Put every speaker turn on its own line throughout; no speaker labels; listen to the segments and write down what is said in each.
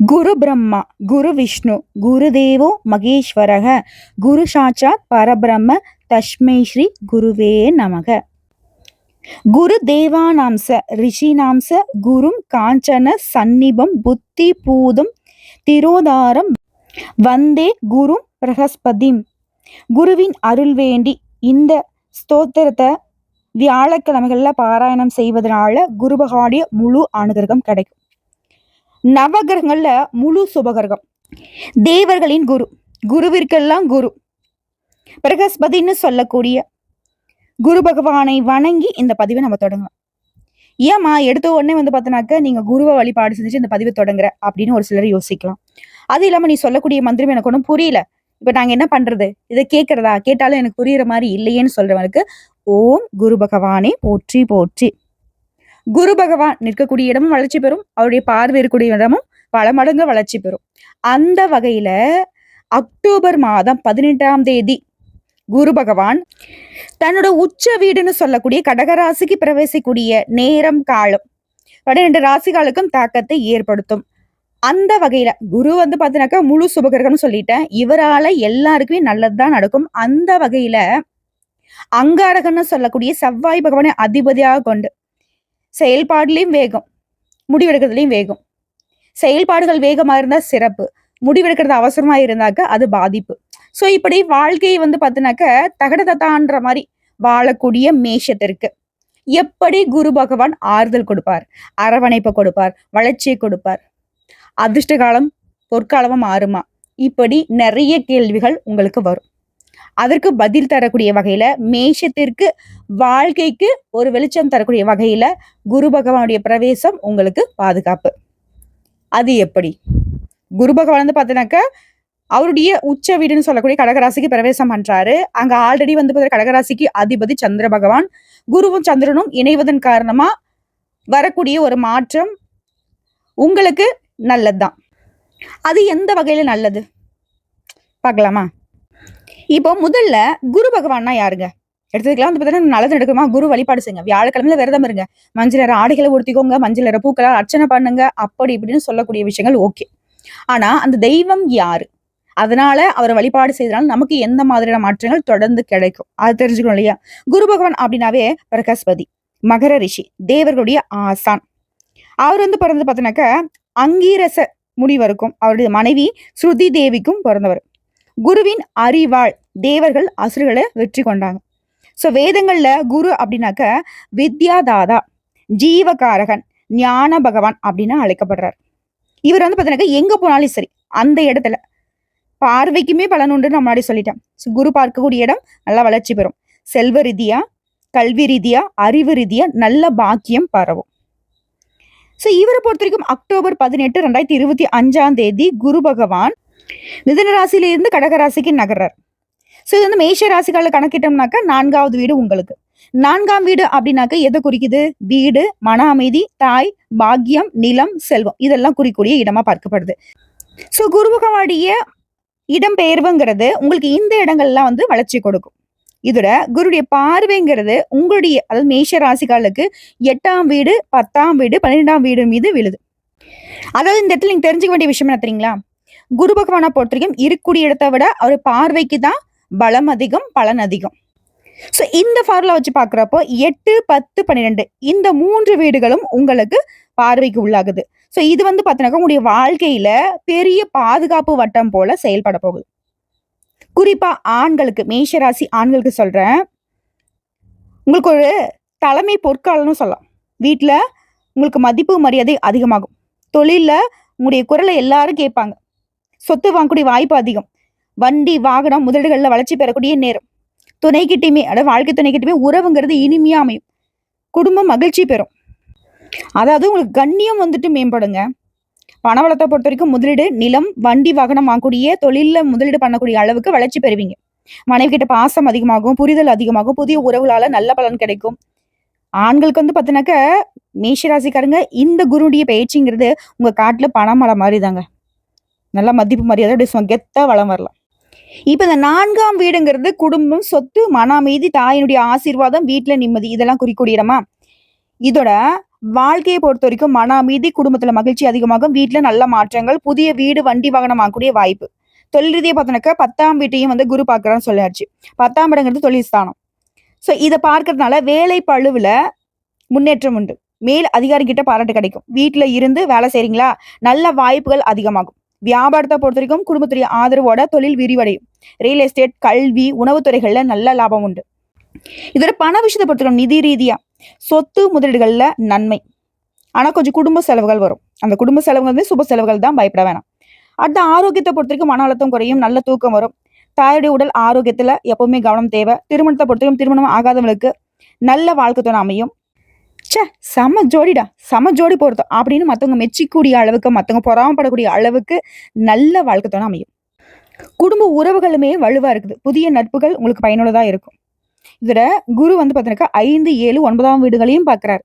குரு பிரம்மா குரு விஷ்ணு குருதேவோ மகேஸ்வரக குரு சாட்சாத் பரபிரம்ம தஸ்மை ஸ்ரீ குருவே நமக. குரு தேவானாம்ச ரிஷினாம்ச குரும் காஞ்சன சந்நிபம் புத்தி பூதம் திரோதாரம் வந்தே குரு பிரகஸ்பதிம். குருவின் அருள் வேண்டி இந்த ஸ்தோத்திரத்தை வியாழக்கிழமைகள்ல பாராயணம் செய்வதனால குரு பகவானுடைய முழு அனுகிரகம் கிடைக்கும். நவகிரகங்கள்ல முழு சுபகிரகம் தேவர்களின் குரு, குருவிற்கெல்லாம் குரு பிரகஸ்பதின்னு சொல்லக்கூடிய குரு பகவானை வணங்கி இந்த பதிவை நம்ம தொடங்கலாம். ஏமா எடுத்த உடனே பார்த்தோன்னாக்க நீங்க குருவை வழிபாடு செஞ்சுட்டு இந்த பதிவை தொடங்குற அப்படின்னு ஒரு சிலர் யோசிக்கலாம். அது இல்லாம நீ சொல்லக்கூடிய மந்திரம் எனக்கு ஒன்றும் புரியல, இப்ப நாங்க என்ன பண்றது, இதை கேட்கறதா, கேட்டாலும் எனக்கு புரியுற மாதிரி இல்லையேன்னு சொல்றவனுக்கு ஓம் குரு பகவானே போற்றி போற்றி. குரு பகவான் நிற்கக்கூடிய இடமும் வளர்ச்சி பெறும், அவருடைய பார்வை இருக்கக்கூடிய இடமும் பல மடங்கு வளர்ச்சி பெறும். அந்த வகையில அக்டோபர் மாதம் 18ஆம் தேதி குரு பகவான் தன்னோட உச்ச வீடுன்னு சொல்லக்கூடிய கடகராசிக்கு பிரவேசிக்கூடிய நேரம் காலம் 12 ராசிகளுக்கும் தாக்கத்தை ஏற்படுத்தும். அந்த வகையில குரு பாத்தீங்கன்னாக்கா முழு சுபகிரகம்னு சொல்லிட்டேன், இவரால எல்லாருக்குமே நல்லதுதான் நடக்கும். அந்த வகையில அங்காரகன்னு சொல்லக்கூடிய செவ்வாய் பகவானை அதிபதியாக கொண்டு செயல்பாடுலையும் வேகம், முடிவெடுக்கிறதுலையும் வேகம். செயல்பாடுகள் வேகமா இருந்தா சிறப்பு, முடிவெடுக்கிறது அவசரமா இருந்தாக்க அது பாதிப்பு. சோ இப்படி வாழ்க்கையை பார்த்தீங்கன்னாக்க தகடதத்தான்ற மாதிரி வாழக்கூடிய மேஷத்திற்கு எப்படி குரு பகவான் ஆறுதல் கொடுப்பார், அரவணைப்பை கொடுப்பார், வளர்ச்சியை கொடுப்பார், அதிர்ஷ்ட காலம் பொற்காலமா மாறுமா, இப்படி நிறைய கேள்விகள் உங்களுக்கு வரும். அதற்கு பதில் தரக்கூடிய வகையில மேஷத்திற்கு வாழ்க்கைக்கு ஒரு வெளிச்சம் தரக்கூடிய வகையில குரு பகவானுடைய பிரவேசம் உங்களுக்கு பாதுகாப்பு. அது எப்படி? குரு பகவான் பார்த்தீங்கன்னாக்கா அவருடைய உச்ச வீடுன்னு சொல்லக்கூடிய கடகராசிக்கு பிரவேசம் பண்றாரு. அங்க ஆல்ரெடி கடகராசிக்கு அதிபதி சந்திர பகவான். குருவும் சந்திரனும் இணைவதன் காரணமா வரக்கூடிய ஒரு மாற்றம் உங்களுக்கு நல்லதுதான். அது எந்த வகையில நல்லது பார்க்கலாமா? இப்போ முதல்ல குரு பகவான்னா யாருங்க எடுத்துக்கலாம். பார்த்தீங்கன்னா நல்லது நடக்குமா, குரு வழிபாடு செய்யுங்க, வியாழக்கிழமையில விரதம் இருங்க, மஞ்சள் நிற ஆடைகளை உடுத்திக்கோங்க, மஞ்சள் நிற பூக்களை அர்ச்சனை பண்ணுங்க, அப்படி இப்படின்னு சொல்லக்கூடிய விஷயங்கள் ஓகே. ஆனா அந்த தெய்வம் யாரு, அதனால அவரை வழிபாடு செய்தனால நமக்கு எந்த மாதிரியான மாற்றங்கள் தொடர்ந்து கிடைக்கும் அது தெரிஞ்சுக்கணும் இல்லையா? குரு பகவான் அப்படின்னாவே பிரகஸ்பதி, மகர ரிஷி, தேவர்களுடைய ஆசான். அவர் பிறந்து பார்த்தீங்கன்னாக்க அங்கீரச முனிவருக்கும் அவருடைய மனைவி ஸ்ருதி தேவிக்கும் பிறந்தவர். குருவின் அறிவாள் தேவர்கள் அசுரர்களை வெற்றி கொண்டாங்க. சோ வேதங்கள்ல குரு அப்படின்னாக்க வித்யாதாதா, ஜீவகாரகன், ஞான பகவான் அப்படின்னு அழைக்கப்படுறார். இவர் பார்த்தீங்கன்னா எங்க போனாலும் சரி அந்த இடத்துல பார்வைக்குமே பலன் உண்டு நான் முன்னாடி சொல்லிட்டேன். குரு பார்க்கக்கூடிய இடம் நல்லா வளர்ச்சி பெறும், செல்வ ரீதியா, கல்வி ரீதியா, அறிவு ரீதியா நல்ல பாக்கியம் பரவும். சோ இவரை பொறுத்த வரைக்கும் அக்டோபர் 18, 2025ஆம் தேதி குரு பகவான் மிதுன ராசியில இருந்து கடகராசிக்கு நகர்றார். சோ இது மேஷ ராசிகால கணக்கிட்டோம்னாக்கா 4வது வீடு உங்களுக்கு. 4ஆம் வீடு அப்படின்னாக்க எதை குறிக்குது? வீடு, மன அமைதி, தாய், பாக்கியம், நிலம், செல்வம், இதெல்லாம் குறிக்கூடிய இடமா பார்க்கப்படுது. சோ குரு பகவானுடைய இடம் பெயர்வுங்கிறது உங்களுக்கு இந்த இடங்கள்லாம் வளர்ச்சி கொடுக்கும். இதோட குருடைய பார்வைங்கிறது உங்களுடைய அதாவது மேஷ ராசிகாலுக்கு 8ஆம் வீடு, 10ஆம் வீடு, 12ஆம் வீடு மீது விழுது. அதாவது இந்த இடத்துல நீங்க தெரிஞ்சுக்க வேண்டிய விஷயம் என்ன தெரியுங்களா? குரு பகவானை பொறுத்த வரைக்கும் இருக்கக்கூடிய இடத்தை விட அவர் பார்வைக்கு தான் பலம் அதிகம், பலன் அதிகம். சோ இந்த ஃபார்முலா வச்சு பாக்குறப்போ 8, 10, 12 இந்த 3 வீடுகளும் உங்களுக்கு பார்வைக்கு உள்ளாகுது. சோ இது பாத்தீங்கன்னா உங்களுடைய வாழ்க்கையில பெரிய பாதுகாப்பு வட்டம் போல செயல்பட போகுது. குறிப்பா ஆண்களுக்கு, மேஷராசி ஆண்களுக்கு சொல்றேன், உங்களுக்கு ஒரு தலைமை பொற்காலம்னு சொல்லலாம். வீட்டுல உங்களுக்கு மதிப்பு மரியாதை அதிகமாகும், தொழில்ல உங்களுடைய குரலை எல்லாரும் கேட்பாங்க, சொத்து வாங்கக்கூடிய வாய்ப்பு அதிகம், வண்டி வாகனம் முதலீடுகள்ல வளர்ச்சி பெறக்கூடிய நேரம், துணைக்கிட்டையுமே அதாவது வாழ்க்கை துணைக்கிட்டுமே உறவுங்கிறது இனிமையா அமையும், குடும்பம் மகிழ்ச்சி பெறும். அதாவது உங்களுக்கு கண்ணியம் மேம்படுங்க. பணவளத்தை பொறுத்த வரைக்கும் முதலீடு, நிலம், வண்டி வாகனம் வாங்கக்கூடிய தொழில முதலீடு பண்ணக்கூடிய அளவுக்கு வளர்ச்சி பெறுவீங்க. மனைவி கிட்ட பாசம் அதிகமாகும், புரிதல் அதிகமாகும், புதிய உறவுகளால நல்ல பலன் கிடைக்கும். ஆண்களுக்கு பார்த்தீங்கன்னாக்க மேஷராசிக்காரங்க இந்த குருடைய பயிற்சிங்கிறது உங்க காட்டுல பணமலை மாதிரி தாங்க, நல்ல மதிப்பு மரியாதை கெத்தா வளம் வரலாம். இப்ப இந்த 4ஆம் வீடுங்கிறது குடும்பம், சொத்து, மன அமைதி, தாயினுடைய ஆசீர்வாதம், வீட்டுல நிம்மதி, இதெல்லாம் குறிக்கூடிய இடமா. இதோட வாழ்க்கையை பொறுத்த வரைக்கும் மன அமைதி, குடும்பத்துல மகிழ்ச்சி அதிகமாகும், வீட்ல நல்ல மாற்றங்கள், புதிய வீடு, வண்டி, வாகனம் வாங்கக்கூடிய வாய்ப்பு. தொழில் ரீதியா பார்த்தோம்னாக்கா 10ஆம் வீட்டையும் வந்து குரு பார்க்குறான்னு சொல்லியாச்சு. 10ஆம் இடங்கிறது தொழில் ஸ்தானம். ஸோ இத பார்க்கறதுனால வேலை பளுவுல முன்னேற்றம் உண்டு. மேல் அதிகாரிகிட்ட பாராட்டு கிடைக்கும். வீட்ல இருந்து வேலை செய்றீங்களா? நல்ல வாய்ப்புகள் அதிகமாகும். வியாபாரத்த பொறுத்தவரைக்கும் குடும்பத்துடைய ஆதரவோட தொழில் விரிவடையும். ரியல் எஸ்டேட், கல்வி, உணவுத் துறைகள்ல நல்ல லாபம் உண்டு. இதோட பண விஷயத்த பொறுத்தவரைக்கும் நிதி ரீதியா சொத்து முதலீடுகள்ல நன்மை. ஆனா கொஞ்சம் குடும்ப செலவுகள் வரும். அந்த குடும்ப செலவுகள் வந்து சுப செலவுகள் தான், பயப்பட வேணாம். அடுத்த ஆரோக்கியத்தை பொறுத்தவரைக்கும் மன அழுத்தம் குறையும், நல்ல தூக்கம் வரும். தாயுடைய உடல் ஆரோக்கியத்துல எப்பவுமே கவனம் தேவை. திருமணத்தை பொறுத்தவரைக்கும் திருமணம் ஆகாதவங்களுக்கு நல்ல வாழ்க்கை துணை அமையும். ச்சே, செம ஜோடிடா, செம ஜோடி பொருத்தம் அப்படின்னு மத்தவங்க மெச்சிக்கூடிய அளவுக்கு, மத்தவங்க பொறாமப்படக்கூடிய அளவுக்கு நல்ல வாழ்க்கை துணை அமையும். குடும்ப உறவுகளுமே வலுவா இருக்குது. புதிய நட்புகள் உங்களுக்கு பயனுள்ளதா இருக்கும். இதுல குரு வந்து பாத்தீங்கன்னாக்கா 5, 7, 9ஆம் வீடுகளையும் பார்க்கிறாரு.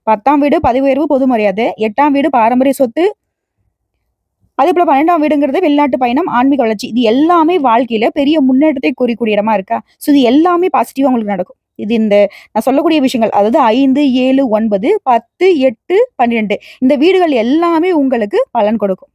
10ஆம் வீடு பதவி உயர்வு, பொது மரியாதை. 8ஆம் வீடு பாரம்பரிய சொத்து. அதே போல 12ஆம் வீடுங்கிறது வெளிநாட்டு பயணம், ஆன்மீக வளர்ச்சி. இது எல்லாமே வாழ்க்கையில பெரிய முன்னேற்றத்தை குறிக்கூடிய இடமா இருக்கா? ஸோ இது எல்லாமே பாசிட்டிவா உங்களுக்கு நடக்கும். இது இந்த நான் சொல்லக்கூடிய விஷயங்கள், அதாவது 5, 7, 9, 10, 8, 12 இந்த வீடுகள் எல்லாமே உங்களுக்கு பலன் கொடுக்கும்.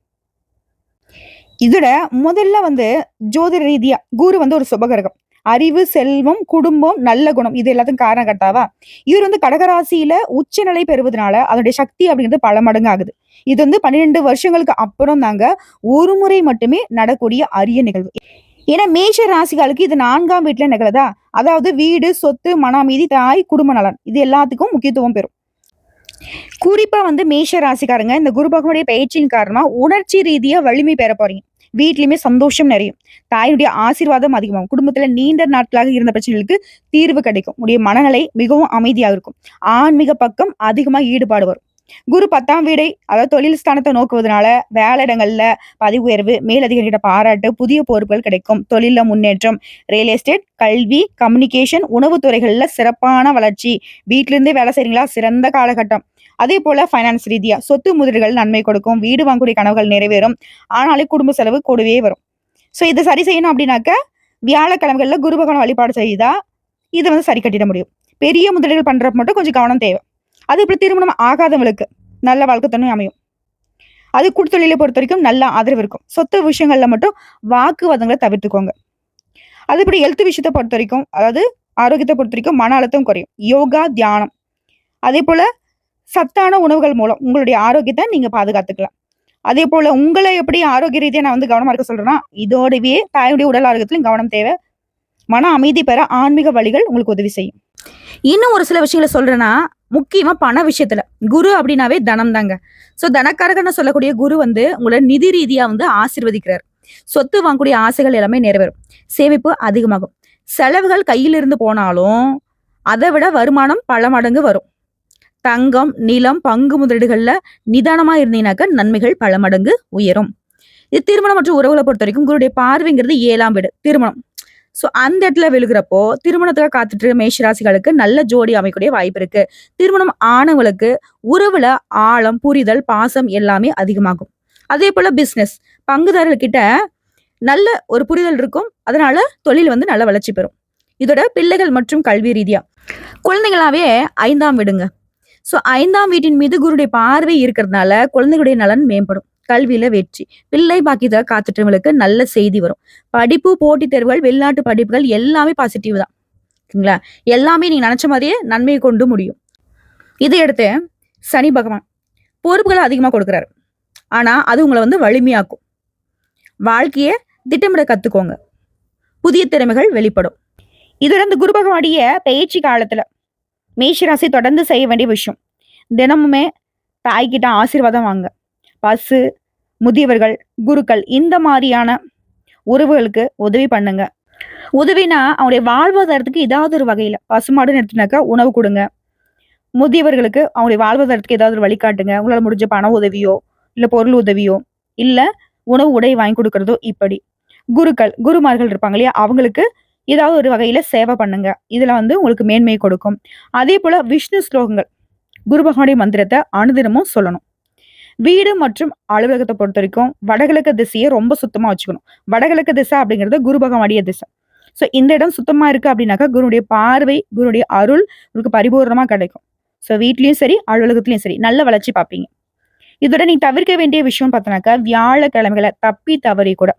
இதோட முதல்ல வந்து ஜோதிட ரீதியா குரு வந்து ஒரு சுபகிரகம். அறிவு, செல்வம், குடும்பம், நல்ல குணம் இது எல்லாத்துக்கும் காரணகர்த்தாவா? இவர் வந்து கடகராசியில உச்சநிலை பெறுவதனால அதனுடைய சக்தி அப்படிங்கிறது பல மடங்கு ஆகுது. இது வந்து 12 வருஷங்களுக்கு அப்புறம் தாங்க ஒரு முறை மட்டுமே நடக்கூடிய அரிய நிகழ்வு. ஏன்னா மேஷ ராசிகளுக்கு இது 4ஆம் வீட்டுல நிகழுதா, அதாவது வீடு, சொத்து, மன அமைதி, தாய், குடும்ப நலன் இது எல்லாத்துக்கும் முக்கியத்துவம் பெறும். குறிப்பா வந்து மேஷ ராசிக்காரங்க இந்த குரு பகவானுடைய பயிற்சியின் காரணமா உணர்ச்சி ரீதியா வலிமை பெற போறீங்க. வீட்லயுமே சந்தோஷம் நிறையும். தாயுடைய ஆசீர்வாதம் அதிகமாகும். குடும்பத்துல நீண்ட நாட்களாக இருந்த பிரச்சனைகளுக்கு தீர்வு கிடைக்கும். உடைய மனநிலை மிகவும் அமைதியாக இருக்கும். ஆன்மீக பக்கம் அதிகமா ஈடுபாடு வரும். குரு 10ஆம் வீடை, அதாவது தொழில் ஸ்தானத்தை நோக்குவதனால வேலையிடங்கள்ல பதவி உயர்வு, மேலதிகாரிகிட்ட பாராட்டு, புதிய பொறுப்புகள் கிடைக்கும். தொழில முன்னேற்றம், ரியல் எஸ்டேட், கல்வி, கம்யூனிகேஷன், உணவுத் துறைகள்ல சிறப்பான வளர்ச்சி. வீட்ல இருந்தே வேலை செய்றீங்களா? சிறந்த காலகட்டம். அதே போல ஃபைனான்ஸ் ரீதியா சொத்து முதலீடுகள் நன்மை கொடுக்கும். வீடு வாங்கக்கூடிய கனவுகள் நிறைவேறும். ஆனாலே குடும்ப செலவு கூடவே வரும். ஸோ இதை சரி செய்யணும் அப்படின்னாக்க வியாழக்கிழமைகள்ல குரு பகவான் வழிபாடு செய்தா இதை வந்து சரி கட்டிட முடியும். பெரிய முதலீடுகள் பண்றப்ப மட்டும் கொஞ்சம் கவனம் தேவை. அது இப்படி திருமணம் ஆகாதவங்களுக்கு நல்ல வாழ்க்கை துணை அமையும். அது குடுத்தொழிலை பொறுத்த வரைக்கும் நல்ல ஆதரவு இருக்கும். சொத்து விஷயங்கள்ல மட்டும் வாக்குவாதங்களை தவிர்த்துக்கோங்க. அது இப்படி ஹெல்த் விஷயத்தை பொறுத்த வரைக்கும், அதாவது ஆரோக்கியத்தை பொறுத்த வரைக்கும் மன அழுத்தம் குறையும். யோகா, தியானம், அதே போல சத்தான உணவுகள் மூலம் உங்களுடைய ஆரோக்கியத்தை நீங்க பாதுகாத்துக்கலாம். அதே போல உங்களை எப்படி ஆரோக்கிய ரீதியா நான் வந்து கவனமா இருக்க சொல்றேன்னா, இதோடவே தாயுடைய உடல் ஆரோக்கியத்திலும் கவனம் தேவை. மன அமைதி பெற ஆன்மீக வழிகள் உங்களுக்கு உதவி செய்யும். இன்னும் ஒரு சில விஷயங்களை சொல்றேன்னா, முக்கியமா பண விஷயத்துல குரு அப்படின்னாவே தனம் தாங்க. சோ தனக்காரகன்னு சொல்லக்கூடிய குரு வந்து உங்களை நிதி ரீதியா வந்து ஆசீர்வதிக்கிறார். சொத்து வாங்கக்கூடிய ஆசைகள் எல்லாமே நிறைவேறும். சேமிப்பு அதிகமாகும். செலவுகள் கையிலிருந்து போனாலும் அதை விட வருமானம் பல மடங்கு வரும். தங்கம், நிலம், பங்கு முதலீடுகள்ல நிதானமா இருந்தீங்கன்னாக்க நன்மைகள் பல மடங்கு உயரும். இது திருமணம் மற்றும் உறவுகளை பொறுத்த வரைக்கும் குருடைய பார்வைங்கிறது 7ஆம் வீடு, திருமணம். சோ அந்த இடத்துல விழுகிறப்போ திருமணத்துக்காக காத்துட்டு மேஷ ராசிகளுக்கு நல்ல ஜோடி அமைக்கக்கூடிய வாய்ப்பு இருக்கு. திருமணம் ஆனவங்களுக்கு உறவுல ஆழம், புரிதல், பாசம் எல்லாமே அதிகமாகும். அதே போல பிசினஸ் பங்குதாரர்கிட்ட நல்ல ஒரு புரிதல் இருக்கும். அதனால தொழில் வந்து நல்ல வளர்ச்சி பெறும். இதோட பிள்ளைகள் மற்றும் கல்வி ரீதியா குழந்தைங்களாவே 5ஆம் வீடுங்க. சோ 5ஆம் வீட்டின் மீது குருடைய பார்வை இருக்கிறதுனால குழந்தைகளுடைய நலன் மேம்படும். கல்வியில வெற்றி, பிள்ளை பாக்கியத்தை காத்துட்டவங்களுக்கு நல்ல செய்தி வரும். படிப்பு, போட்டித் தேர்வுகள், வெளிநாட்டு படிப்புகள் எல்லாமே பாசிட்டிவ் தான். ஓகேங்களா? எல்லாமே நீங்க நினைச்ச மாதிரியே நன்மையை கொண்டு முடியும். இதையடுத்து சனி பகவான் பொறுப்புகளை அதிகமா கொடுக்குறாரு. ஆனா அது உங்களை வந்து வலிமையாக்கும். வாழ்க்கைய திட்டமிட கத்துக்கோங்க. புதிய திறமைகள் வெளிப்படும். இதுல இந்த குரு பகவானுடைய பயிற்சி காலத்துல மேஷராசி தொடர்ந்து செய்ய வேண்டிய விஷயம், தினமுமே தாய்கிட்ட ஆசீர்வாதம் வாங்க. பசு, முதியவர்கள், குருக்கள் இந்த மாதிரியான உறவுகளுக்கு உதவி பண்ணுங்க. உதவினா அவங்களுடைய வாழ்வாதாரத்துக்கு ஏதாவது ஒரு வகையில பசுமாடுன்னு எடுத்துனாக்கா உணவு கொடுங்க. முதியவர்களுக்கு அவங்களுடைய வாழ்வாதாரத்துக்கு ஏதாவது ஒரு வழிகாட்டுங்க. உங்களால முடிஞ்ச பண உதவியோ, இல்ல பொருள் உதவியோ, இல்ல உணவு உடை வாங்கி கொடுக்கறதோ. இப்படி குருக்கள், குருமார்கள் இருப்பாங்க இல்லையா, அவங்களுக்கு ஏதாவது ஒரு வகையில சேவை பண்ணுங்க. இதுல வந்து உங்களுக்கு மேன்மையை கொடுக்கும். அதே போல விஷ்ணு ஸ்லோகங்கள், குரு பகவானுடைய மந்திரத்தை அனுதினமும் சொல்லணும். வீடு மற்றும் அலுவலகத்தை பொறுத்த வரைக்கும் வடகிழக்கு திசையை ரொம்ப சுத்தமா வச்சுக்கணும். வடகிழக்கு திசை அப்படிங்கிறது குரு பகவானுடைய திசை. சோ இந்த இடம் சுத்தமா இருக்கு அப்படின்னாக்கா குருடைய பார்வை, குருடைய அருள் உங்களுக்கு பரிபூர்ணமா கிடைக்கும். ஸோ வீட்லயும் சரி, அலுவலகத்திலயும் சரி நல்ல வளர்ச்சி பார்ப்பீங்க. இதோட நீ தவிர்க்க வேண்டிய விஷயம் பார்த்தோன்னாக்கா, வியாழக்கிழமைகள தப்பி தவறி கூட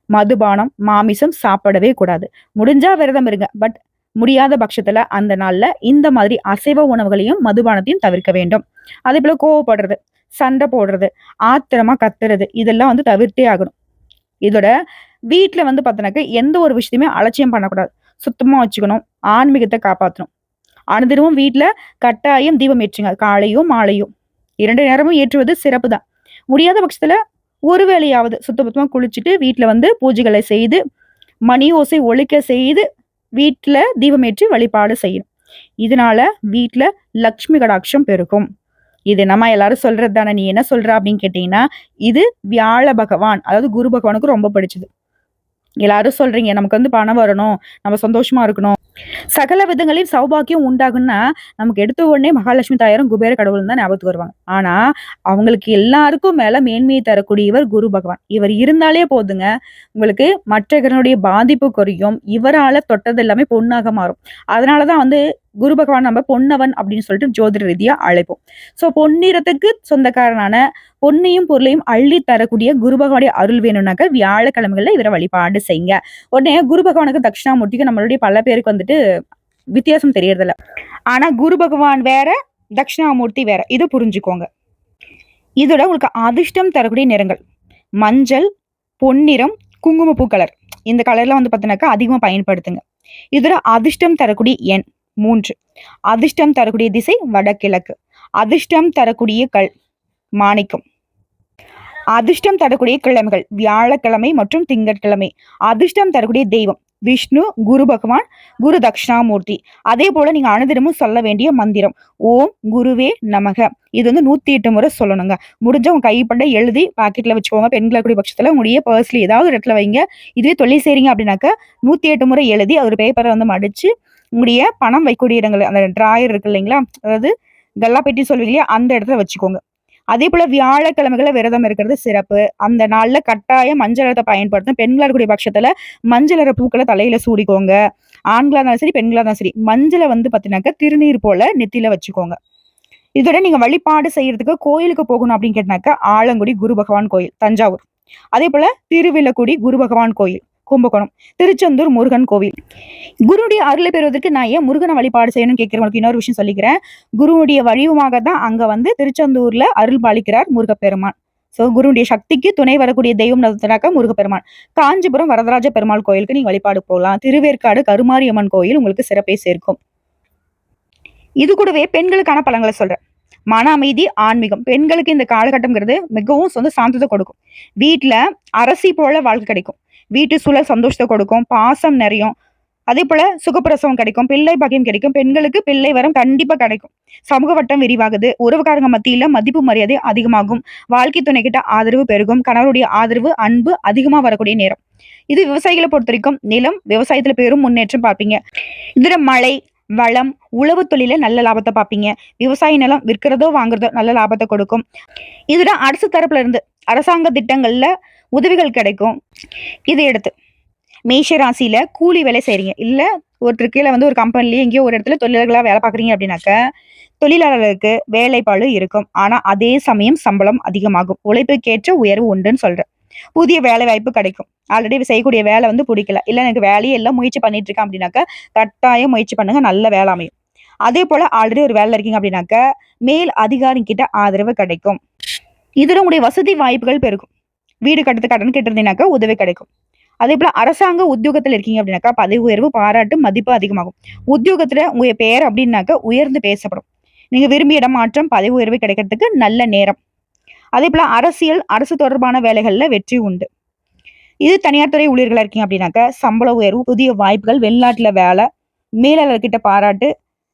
மதுபானம், மாமிசம் சாப்பிடவே கூடாது. முடிஞ்சா விரதம் இருங்க. பட் முடியாத பட்சத்துல அந்த நாள்ல இந்த மாதிரி அசைவ உணவுகளையும், மதுபானத்தையும் தவிர்க்க வேண்டும். அதேபோல கோவப்படுறது, சண்டை போடுறது, ஆத்திரமா கத்துறது இதெல்லாம் வந்து தவிர்த்தே ஆகணும். இதோட வீட்ல வந்து பார்த்தோன்னாக்கா, எந்த ஒரு விஷயத்தையுமே அலட்சியம் பண்ணக்கூடாது. சுத்தமா வச்சுக்கணும். ஆன்மீகத்த காப்பாத்தணும். அனுதினமும் வீட்ல கட்டாயம் தீபம் ஏற்றுங்க. காலையோ, மாலையோ 2 நேரமும் ஏற்றுவது சிறப்பு தான். முடியாத பட்சத்துல ஒரு வேளையாவது சுத்தபத்தமா குளிச்சுட்டு வீட்ல வந்து பூஜைகளை செய்து, மணி ஓசை ஒலிக்க செய்து, வீட்ல தீபமேற்றி வழிபாடு செய்யணும். இதனால வீட்ல லக்ஷ்மி கடாட்சம் பெருகும். இது நம்ம எல்லாரும் சொல்றது தானே. நீ என்ன சொல்ற அப்படின்னு கேட்டீங்கன்னா, இது வியாழ பகவான், அதாவது குரு பகவானுக்கு ரொம்ப பிடிச்சது. எல்லாரும் சொல்றீங்க, நமக்கு வந்து பணம் வரணும், நம்ம சந்தோஷமா இருக்கணும், சகல விதங்களையும் சௌபாக்கியம் உண்டாகும்னா, நமக்கு எடுத்த உடனே மகாலட்சுமி தாயாரும், குபேர கடவுளும் தான் ஞாபகத்துக்கு வருவாங்க. ஆனா, அவங்களுக்கு எல்லாருக்கும் மேல மேன்மையை தரக்கூடியவர் குரு பகவான். இவர் இருந்தாலே போதுங்க, உங்களுக்கு மற்ற கிரகனுடைய பாதிப்பு குறையும். இவரால தொட்டது எல்லாமே பொன்னாக மாறும். அதனால தான் வந்து குரு பகவான் நம்ம பொன்னவன் அப்படின்னு சொல்லிட்டு ஜோதிட ரீதியா அழைப்போம். ஸோ பொன்னிறத்துக்கு சொந்தக்காரனான பொன்னையும் பொருளையும் அள்ளி தரக்கூடிய குரு பகவானுடைய அருள் வேணும்னாக்க வியாழக்கிழமைகள்ல இவரை வழிபாடு செய்யுங்க. உடனே குரு பகவானுக்கு தட்சிணாமூர்த்திக்கு நம்மளுடைய பல பேருக்கு வந்துட்டு வித்தியாசம் தெரியறதில்ல. ஆனா குரு பகவான் வேற, தட்சிணாமூர்த்தி வேற. இது புரிஞ்சுக்கோங்க. இதோட உங்களுக்கு அதிர்ஷ்டம் தரக்கூடிய நிறங்கள் மஞ்சள், பொன்னிறம், குங்குமப்பூ கலர். இந்த கலர்ல வந்து பார்த்தீங்கன்னாக்கா அதிகமா பயன்படுத்துங்க. இதோட அதிர்ஷ்டம் தரக்கூடிய எண் 3. அதிர்ஷ்டம் தரக்கூடிய திசை வடகிழக்கு. அதிர்ஷ்டம் தரக்கூடிய கல் மாணிக்கம். அதிர்ஷ்டம் தரக்கூடிய கிழமைகள் வியாழக்கிழமை மற்றும் திங்கட்கிழமை. அதிர்ஷ்டம் தரக்கூடிய தெய்வம் விஷ்ணு, குரு பகவான், குரு தட்சிணாமூர்த்தி. அதே போல நீங்க அனுதினமும் சொல்ல வேண்டிய மந்திரம் ஓம் குருவே நமக. இது வந்து 108 முறை சொல்லணுங்க. முடிஞ்ச உங்க கைப்பட எழுதி பாக்கெட்ல வச்சுக்கோங்க. பெண்கள் கூடிய பட்சத்துல உங்களுடைய பர்ஸ்ல ஏதாவது ஒரு இடத்துல வைங்க. இதுவே தொழில் செய்றீங்க அப்படின்னாக்க 108 முறை எழுதி ஒரு பேப்பரை வந்து மடிச்சு உங்களுடைய பணம் வைக்கக்கூடிய இடங்கள் அந்த டிராயர் இருக்கு இல்லைங்களா, அதாவது கல்லா பெட்டி சொல்வீங்க இல்லையா, அந்த இடத்துல வச்சுக்கோங்க. அதே போல வியாழக்கிழமைகள விரதம் இருக்கிறது சிறப்பு. அந்த நாள்ல கட்டாயம் மஞ்சள் நிறத்தை பயன்படுத்தணும். பெண்களா இருக்கக்கூடிய பட்சத்துல மஞ்சள் நிற பூக்கள தலையில சூடிக்கோங்க. ஆண்களா இருந்தாலும் சரி, பெண்களா இருந்தாலும் சரி. மஞ்சள வந்து பாத்தீங்கன்னாக்கா திருநீர் போல நெத்தியில வச்சுக்கோங்க. இதோட நீங்க வழிபாடு செய்யறதுக்கு கோயிலுக்கு போகணும் அப்படின்னு கேட்டாக்கா, ஆலங்குடி குரு பகவான் கோயில் தஞ்சாவூர். அதே போல திருவில்லக்குடி குரு பகவான் கோயில் கும்பகோணம், திருச்செந்தூர் முருகன் கோவில். குருவுடைய அருளை பெறுவதற்கு நான் ஏன் முருகனை வழிபாடு செய்யணும்னு கேட்கிறவங்களுக்கு இன்னொரு விஷயம் சொல்லிக்கிறேன். குருவுடைய வடிவமாக தான் அங்க வந்து திருச்செந்தூர்ல அருள் பாலிக்கிறார் முருகப்பெருமான். ஸோ குருவுடைய சக்திக்கு துணை வரக்கூடிய தெய்வம் நடத்தினாக்கா முருகப்பெருமான். காஞ்சிபுரம் வரதராஜ பெருமாள் கோயிலுக்கு நீங்க வழிபாடு போகலாம். திருவேற்காடு கருமாரியம்மன் கோயில் உங்களுக்கு சிறப்பை சேர்க்கும். இது கூடவே பெண்களுக்கான பலன்களை சொல்றேன். மன அமைதி, ஆன்மீகம். பெண்களுக்கு இந்த காலகட்டம்ங்கிறது மிகவும் சொந்த சாந்தத்தை கொடுக்கும். வீட்டுல அரசி போல வாழ்க்கை கிடைக்கும். வீட்டு சூழல் சந்தோஷத்தை கொடுக்கும். பாசம் நிறையும். அதே போல சுகப்பிரசவம் கிடைக்கும். பிள்ளை பாக்கியம் கிடைக்கும். பெண்களுக்கு பிள்ளை வரம் கண்டிப்பா கிடைக்கும். சமூக வட்டம் விரிவாகுது. உறவுக்காரங்க மத்தியில மதிப்பு மரியாதை அதிகமாகும். வாழ்க்கை துணை கிட்ட ஆதரவு பெருகும். கணவருடைய ஆதரவு, அன்பு அதிகமா வரக்கூடிய நேரம். இது விவசாயிகளை பொறுத்த வரைக்கும் நிலம் விவசாயத்துல பெரும் முன்னேற்றம் பார்ப்பீங்க. இதுல மழை, வளம், உழவு தொழில நல்ல லாபத்தை பார்ப்பீங்க. விவசாய நிலம் விற்கிறதோ வாங்குறதோ நல்ல லாபத்தை கொடுக்கும். இதுல அரசு தரப்புல இருந்து அரசாங்க திட்டங்கள்ல உதவிகள் கிடைக்கும். இதை எடுத்து மேஷ ராசியில கூலி வேலை செய்றீங்க, இல்ல ஒருத்தர் கீழே வந்து ஒரு கம்பெனிலேயே எங்கேயோ ஒரு இடத்துல தொழிலாளர்களா வேலை பார்க்குறீங்க அப்படின்னாக்க தொழிலாளர்களுக்கு வேலைப்பாடு இருக்கும். ஆனா அதே சமயம் சம்பளம் அதிகமாகும். உழைப்புக்கேற்ற உயர்வு உண்டுன்னு சொல்றேன். புதிய வேலை வாய்ப்பு கிடைக்கும். ஆல்ரெடி செய்யக்கூடிய வேலை வந்து பிடிக்கல, இல்ல எனக்கு வேலையே எல்லாம் முயற்சி பண்ணிட்டு இருக்கேன் அப்படின்னாக்க கட்டாயம் முயற்சி பண்ணுங்க, நல்ல வேலை அமையும். அதே போல ஆல்ரெடி ஒரு வேலை இருக்கீங்க அப்படின்னாக்க மேல் அதிகாரி கிட்ட ஆதரவு கிடைக்கும். இதுல உங்களுடைய வசதி வாய்ப்புகள் பெருகும். வீடு கட்டுறது கடன் கட்டுறதுனாக்கா உதவி கிடைக்கும். அதே போல அரசாங்க உத்தியோகத்துல இருக்கீங்க அப்படின்னாக்கா பதவி உயர்வு, பாராட்டு, மதிப்பு அதிகமாகும். உத்தியோகத்துல உங்க பேர் அப்படின்னாக்கா உயர்ந்து பேசப்படும். நீங்க விரும்பிய இடமாற்றம், பதவி உயர்வு கிடைக்கிறதுக்கு நல்ல நேரம். அதே போல அரசியல், அரசு தொடர்பான வேலைகள்ல வெற்றி உண்டு. இது தனியார் துறை ஊழியர்களா இருக்கீங்க அப்படின்னாக்க சம்பள உயர்வு, புதிய வாய்ப்புகள், வெளிநாட்டுல வேலை, மேலாளர்கிட்ட பாராட்டு,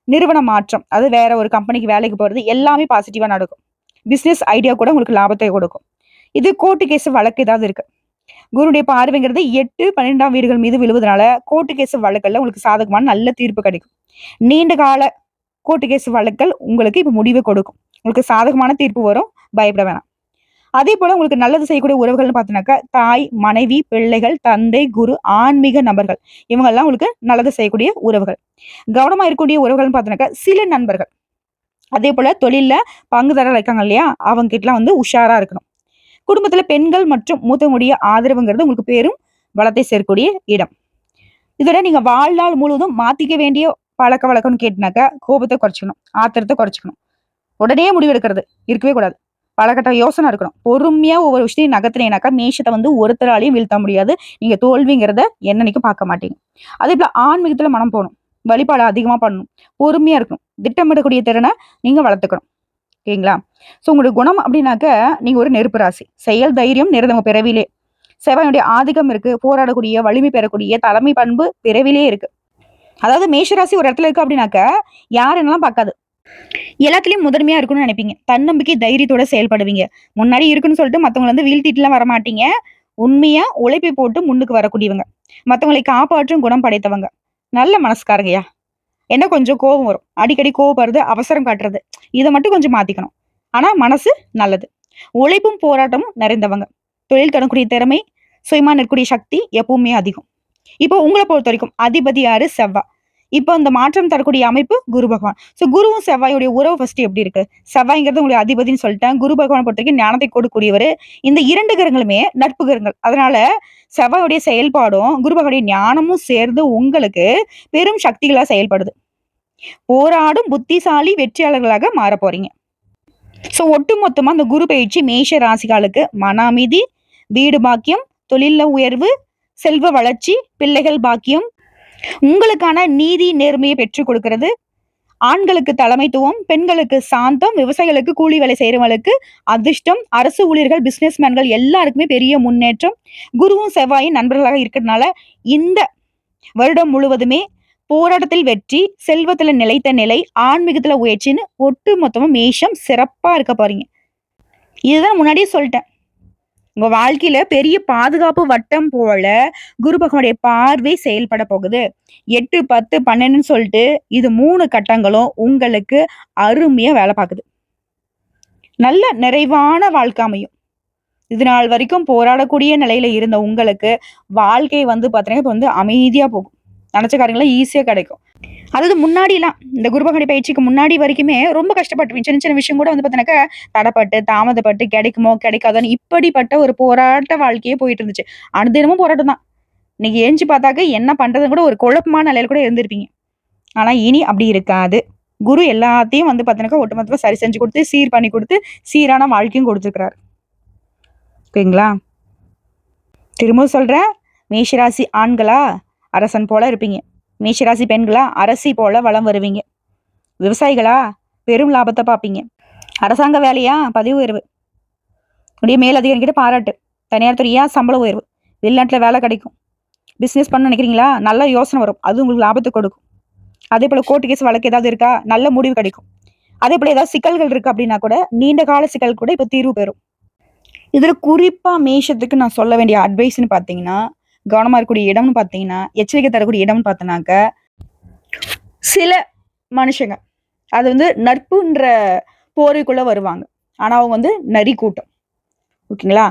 நிறுவன மாற்றம், அது வேற ஒரு கம்பெனிக்கு வேலைக்கு போறது எல்லாமே பாசிட்டிவா நடக்கும். பிசினஸ் ஐடியா கூட உங்களுக்கு லாபத்தை கொடுக்கும். இது கோர்ட்டு கேஸ் வழக்கு ஏதாவது இருக்கு, குருடைய பார்வைங்கிறது 8, 12ஆம் வீடுகள் மீது விழுவதனால கோர்ட்டு கேஸ் வழக்கல்ல உங்களுக்கு சாதகமான நல்ல தீர்ப்பு கிடைக்கும். நீண்ட கால கோர்ட்டு கேஸ் வழக்கல் உங்களுக்கு இப்ப முடிவு கொடுக்கும். உங்களுக்கு சாதகமான தீர்ப்பு வரும், பயப்பட வேணாம். அதே போல உங்களுக்கு நல்லது செய்யக்கூடிய உறவுகள்னு பார்த்தீங்கன்னாக்கா தாய், மனைவி, பிள்ளைகள், தந்தை, குரு, ஆன்மீக நபர்கள், இவங்கெல்லாம் உங்களுக்கு நல்லது செய்யக்கூடிய உறவுகள். கவனமா இருக்கக்கூடிய உறவுகள்னு பார்த்தீங்கன்னாக்கா சில நண்பர்கள் அதே போல தொழில்ல பங்குதாரர் இருக்காங்க இல்லையா, அவங்க கிட்டலாம் வந்து உஷாரா இருக்கணும். குடும்பத்துல பெண்கள் மற்றும் மூத்தவங்களுடைய ஆதரவுங்கிறது உங்களுக்கு பெரும் பலத்தை சேர்க்கக்கூடிய இடம். இதோட நீங்க வாழ்நாள் முழுவதும் மாத்திக்க வேண்டிய பழக்கவழக்கம்னு கேட்டினாக்கா, கோபத்த குறைச்சுக்கணும், ஆத்திரத்த குறைச்சுக்கணும். உடனே முடிவெடுக்கிறது இருக்கவே கூடாது. பலகட்ட யோசனை இருக்கணும். பொறுமையா ஒவ்வொரு விஷயத்தையும் நகர்த்துனீங்கனாக்கா, மேஷத்த வந்து ஒருத்தராலயும் வீழ்த்த முடியாது. நீங்க தோல்விங்கிறத என்னன்னைக்கும் பார்க்க மாட்டீங்க. அதேபோல ஆன்மீகத்துல மனம் போணும். வழிபாடு அதிகமா பண்ணணும். பொறுமையா இருக்கணும். திட்டமிடக்கூடிய திறன நீங்க வளர்த்துக்கணும். ஓகேங்களா? ஸோ உங்களுடைய குணம் அப்படின்னாக்க, நீங்க ஒரு நெருப்பு ராசி. செயல் தைரியம் நிறைந்த உங்க பிறவியிலே. செவ்வாயுடைய ஆதிக்கம் இருக்கு. போராடக்கூடிய, வலிமை பெறக்கூடிய தலைமை பண்பு பிறவிலே இருக்கு. அதாவது மேஷராசி ஒரு இடத்துல இருக்கு அப்படின்னாக்க, யார் என்னலாம் பார்க்காது. எல்லாத்துலயும் முதன்மையா இருக்கணும்னு நினைப்பீங்க. தன்னம்பிக்கை, தைரியத்தோட செயல்படுவீங்க. முன்னாடி இருக்குன்னு சொல்லிட்டு மத்தவங்கள வந்து வீழ்த்திட்டுலாம் வரமாட்டீங்க. உண்மையா உழைப்பை போட்டு முன்னுக்கு வரக்கூடியவங்க. மத்தவங்களை காப்பாற்றும் குணம் படைத்தவங்க. நல்ல மனசுக்காரங்கயா. என்ன கொஞ்சம் கோபம் வரும். அடிக்கடி கோவப்படுறது, அவசரம் காட்டுறது. இத மட்டும் கொஞ்சம் மாத்திக்கணும். ஆனா மனசு நல்லது. உழைப்பும் போராட்டமும் நிறைந்தவங்க. தொழில் தொடங்கக்கூடிய திறமை, சுயமா நிற்கக்கூடிய சக்தி எப்பவுமே அதிகம். இப்போ உங்கள பொறுத்தவரைக்கும் அதிபதி யாரு? செவ்வா. இப்போ இந்த மாற்றம் தரக்கூடிய அமைப்பு குரு பகவான். ஸோ குருவும் செவ்வாயுடைய உறவு ஃபர்ஸ்ட் எப்படி இருக்கு? செவ்வாய்ங்கிறது உங்களுடைய அதிபதின்னு சொல்லிட்டேன். குரு பகவானை பொறுத்தவரைக்கும் ஞானத்தை கொடுக்கக்கூடியவர். இந்த 2 கிரகங்களுமே நட்பு கிரகங்கள். அதனால செவ்வாயுடைய செயல்பாடும், குரு பகவானுடைய ஞானமும் சேர்ந்து உங்களுக்கு பெரும் சக்திகளா செயல்படுது. போராடும் புத்திசாலி வெற்றியாளர்களாக மாறப் போறீங்க. ஸோ ஒட்டுமொத்தமா அந்த குரு பயிற்சி மேஷ ராசிகளுக்கு மன அமைதி, வீடு பாக்கியம், தொழில்ல உயர்வு, செல்வ வளர்ச்சி, பிள்ளைகள் பாக்கியம், உங்களுக்கான நீதி நேர்மையை பெற்றுக் கொடுக்கிறது, ஆண்களுக்கு தலைமைத்துவம், பெண்களுக்கு சாந்தம், விவசாயிகளுக்கு கூலி வேலை செய்யறவங்களுக்கு அதிர்ஷ்டம், அரசு ஊழியர்கள், பிசினஸ்மேன்கள் எல்லாருக்குமே பெரிய முன்னேற்றம். குருவும் செவ்வாயும் நண்பர்களாக இருக்கிறதுனால இந்த வருடம் முழுவதுமே போராட்டத்தில் வெற்றி, செல்வத்துல நிலைத்த நிலை, ஆன்மீகத்துல உயர்ச்சின்னு ஒட்டு மொத்தமா மேஷம் சிறப்பா இருக்க போறீங்க. இதுதான் முன்னாடியே சொல்லிட்டேன். உங்க வாழ்க்கையில பெரிய பாதுகாப்பு வட்டம் போல குரு பகவானுடைய பார்வை செயல்பட போகுது. 8, 10, 12ன்னு சொல்லிட்டு இது 3 கட்டங்களும் உங்களுக்கு அருமையா வேலை பார்க்குது. நல்ல நிறைவான வாழ்க்கை அமையும். இது நாள் வரைக்கும் போராடக்கூடிய நிலையில இருந்த உங்களுக்கு வாழ்க்கை வந்து பாத்தீங்கன்னா இப்ப வந்து அமைதியா போகும். நினைச்ச காரியங்கள்லாம் ஈஸியா கிடைக்கும். அதாவது முன்னாடிலாம் இந்த குரு பகவானுடைய பயிற்சிக்கு முன்னாடி வரைக்குமே ரொம்ப கஷ்டப்பட்டுருப்பீங்க. சின்ன சின்ன விஷயம் கூட வந்து பார்த்தீங்கன்னாக்கா, தடப்பட்டு, தாமதப்பட்டு கிடைக்குமோ, கிடைக்காதோன்னு இப்படிப்பட்ட ஒரு போராட்ட வாழ்க்கையே போயிட்டு இருந்துச்சு. அனுதினமும் போராட்டம் தான். இன்னைக்கு எந்திச்சு பார்த்தாக்க என்ன பண்றதுன்னு கூட ஒரு குழப்பமான நிலையில கூட இருந்திருப்பீங்க. ஆனா இனி அப்படி இருக்காது. குரு எல்லாத்தையும் வந்து பார்த்தீங்கன்னாக்கா, ஒட்டுமொத்தமா சரி செஞ்சு கொடுத்து, சீர் பண்ணி கொடுத்து, சீரான வாழ்க்கையும் கொடுத்துருக்கிறாரு. ஓகேங்களா? திரும்பவும் சொல்றேன். மேஷராசி ஆண்களா அரசன் போல இருப்பீங்க. மேஷராசி பெண்களா அரசி போல வலம் வருவீங்க. விவசாயிகளா பெரும் லாபத்தை பார்ப்பீங்க. அரசாங்க வேலையா பதவி உயர்வு. உடைய மேலதிகாரிகிட்ட பாராட்டு. தனியார் துறையா சம்பள உயர்வு. வெளிநாட்டுல வேலை கிடைக்கும். பிசினஸ் பண்ண நினைக்கிறீங்களா? நல்ல யோசனை வரும். அது உங்களுக்கு லாபத்தை கொடுக்கும். அதே போல கோர்ட்டு கேஸ் வழக்கு ஏதாவது இருக்கா? நல்ல முடிவு கிடைக்கும். அதே போல ஏதாவது சிக்கல்கள் இருக்கு அப்படின்னா கூட நீண்ட கால சிக்கல் கூட இப்ப தீர்வு பெறும். இதுல குறிப்பா மேஷத்துக்கு நான் சொல்ல வேண்டிய அட்வைஸ்ன்னு பாத்தீங்கன்னா, கவனமா இருக்கக்கூடிய இடம்னு பாத்தீங்கன்னா, எச்சரிக்கை தரக்கூடிய இடம்னு பார்த்தோன்னாக்க, சில மனுஷங்க அது வந்து நட்புன்ற போரைக்குள்ள வருவாங்க. ஆனா அவங்க வந்து நரி கூட்டம். ஓகேங்களா?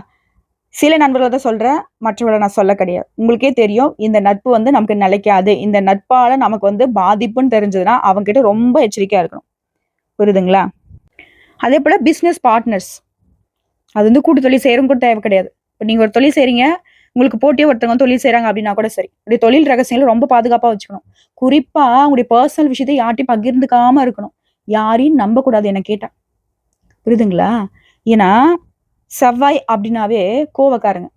சில நண்பர்களை தான் சொல்றேன். மற்றவர்களை நான் சொல்ல கிடையாது. உங்களுக்கே தெரியும் இந்த நட்பு வந்து நமக்கு நிலைக்காது. இந்த நட்பால நமக்கு வந்து பாதிப்புன்னு தெரிஞ்சதுன்னா அவங்க கிட்ட ரொம்ப எச்சரிக்கையா இருக்கணும். புரியுதுங்களா? அதே போல பிசினஸ் பார்ட்னர்ஸ். அது வந்து கூட்டு தொழில் செய்யறவங்க கூட தேவை கிடையாது. இப்போ நீங்க ஒரு தொழில் செய்றீங்க, உங்களுக்கு போட்டியா ஒருத்தவங்க தொழில் செய்றாங்க அப்படின்னா கூட சரி. உடைய தொழில் ரகசியங்களை ரொம்ப பாதுகாப்பா வச்சுக்கணும். குறிப்பா உங்களுடைய பர்சனல் விஷயத்தை யார்ட்டையும் பகிர்ந்துக்காம இருக்கணும். யாரையும் நம்பக்கூடாது என்ன கேட்டா. புரியுதுங்களா? ஏன்னா செவ்வாய் அப்படின்னாவே கோவக்காரங்க.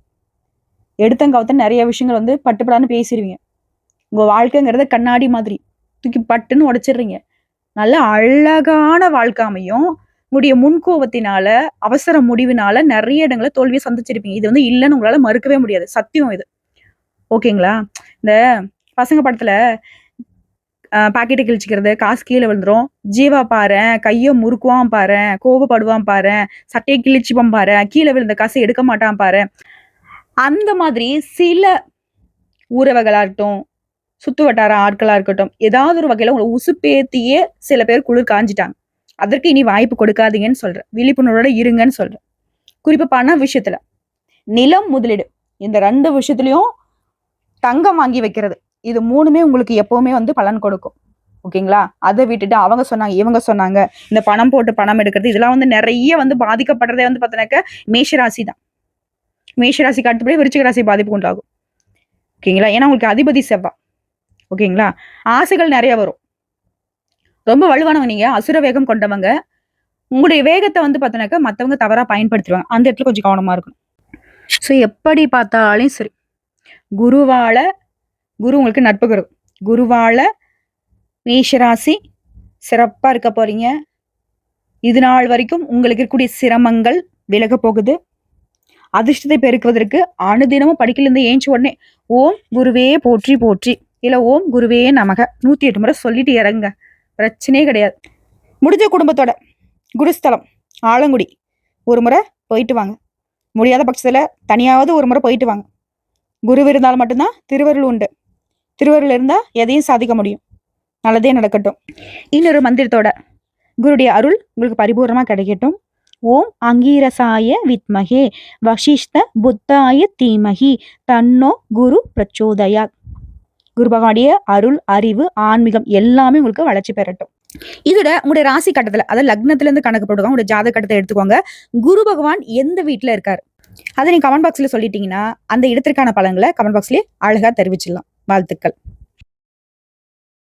எடுத்தங்கவுத்த நிறைய விஷயங்கள் வந்து பட்டுப்படான்னு பேசிடுவீங்க. உங்க வாழ்க்கைங்கிறத கண்ணாடி மாதிரி தூக்கி பட்டுன்னு உடைச்சிடுறீங்க. நல்ல அழகான வாழ்க்கை அமையும். உங்களுடைய முன்கோபத்தினால, அவசர முடிவினால நிறைய இடங்கள தோல்வியை சந்திச்சிருப்பீங்க. இது வந்து இல்லன்னு உங்களால மறுக்கவே முடியாது. சத்தியம் இது. ஓகேங்களா? இந்த பசங்க படத்துல பாக்கெட்ட கிழிச்சுக்கிறது, காசு கீழ விழுந்துரும். ஜீவா பாரேன், கைய முறுக்குவான் பாரேன், கோபப்படுவான் பாரேன், சட்டைய கிழிச்சுப்பான் பாரேன், கீழ விழுந்த காசை எடுக்க மாட்டான் பாரேன். அந்த மாதிரி சில உறவுகளா இருக்கட்டும், சுத்து வட்டார ஆட்களா இருக்கட்டும், ஏதாவது ஒரு வகையில உங்கள உசுப்பேத்தியே சில பேர் குளிர் காஞ்சிட்டாங்க. அதற்கு இனி வாய்ப்பு கொடுக்காதீங்கன்னு சொல்றேன். விழிப்புணர்வோட இருங்கன்னு சொல்றேன். குறிப்பா பண விஷயத்துல. நிலம் முதலீடு. இந்த 2 விஷயத்துலயும் தங்கம் வாங்கி வைக்கிறது. இது 3மே உங்களுக்கு எப்பவுமே வந்து பலன் கொடுக்கும். ஓகேங்களா? அதை விட்டுட்டு அவங்க சொன்னாங்க, இவங்க சொன்னாங்க, இந்த பணம் போட்டு பணம் எடுக்கிறது இதெல்லாம் வந்து நிறைய வந்து பாதிக்கப்படுறதே வந்து பார்த்தீங்கன்னாக்க மேஷராசி தான். மேஷராசிக்கு அடுத்தபடி விருச்சிக ராசி பாதிப்பு உண்டாகும். ஓகேங்களா? ஏன்னா உங்களுக்கு அதிபதி செவ்வாய். ஓகேங்களா? ஆசைகள் நிறைய வரும். ரொம்ப வலுவானவங்க நீங்க, அசுர வேகம் கொண்டவங்க. உங்களுடைய வேகத்தை வந்து பார்த்தீங்கன்னாக்க மத்தவங்க தவறா பயன்படுத்திடுவாங்க. அந்த இடத்துல கொஞ்சம் கவனமா இருக்கணும். ஸோ எப்படி பார்த்தாலும் சரி, குருவால குரு உங்களுக்கு நட்பு குரு. குருவால மேஷராசி சிறப்பா இருக்க போறீங்க. இது நாள் வரைக்கும் உங்களுக்கு இருக்கக்கூடிய சிரமங்கள் விலக போகுது. அதிர்ஷ்டத்தை பெருக்குவதற்கு அனுதினமும் படிக்கல இருந்து ஏஞ்சி உடனே ஓம் குருவே போற்றி போற்றி இல்ல ஓம் குருவே நமக 108 முறை சொல்லிட்டு இறங்க. பிரச்சனையே கிடையாது. முடிஞ்ச குடும்பத்தோட குருஸ்தலம் ஆலங்குடி ஒரு முறை போயிட்டு வாங்க. முடியாத பட்சத்துல தனியாவது ஒரு முறை போயிட்டு வாங்க. குரு இருந்தால் மட்டும்தான் திருவருள் உண்டு. திருவருள் இருந்தா எதையும் சாதிக்க முடியும். நல்லதே நடக்கட்டும். இன்னொரு மந்திரத்தோட குருடைய அருள் உங்களுக்கு பரிபூர்ணமா கிடைக்கட்டும். ஓம் அங்கீரசாய வித்மகே வசிஷ்ட புத்தாய தீமகி தன்னோ குரு பிரச்சோதயா. குரு பகவானுடைய அருள், அறிவு, ஆன்மீகம் எல்லாமே உங்களுக்கு வளர்ச்சி பெறட்டும். இதோட உங்களுடைய ராசி கட்டத்துல, அதாவது லக்னத்துல இருந்து கணக்கு போட்டுக்கோங்க. உங்களுடைய ஜாதக கட்டத்தை எடுத்துக்கோங்க. குரு பகவான் எந்த வீட்டுல இருக்காரு அதை நீங்க கமெண்ட் பாக்ஸ்ல சொல்லிட்டீங்கன்னா அந்த இடத்திற்கான பலன்களை கமெண்ட் பாக்ஸ்லயே அழகா தெரிவிச்சிடலாம். வாழ்த்துக்கள்.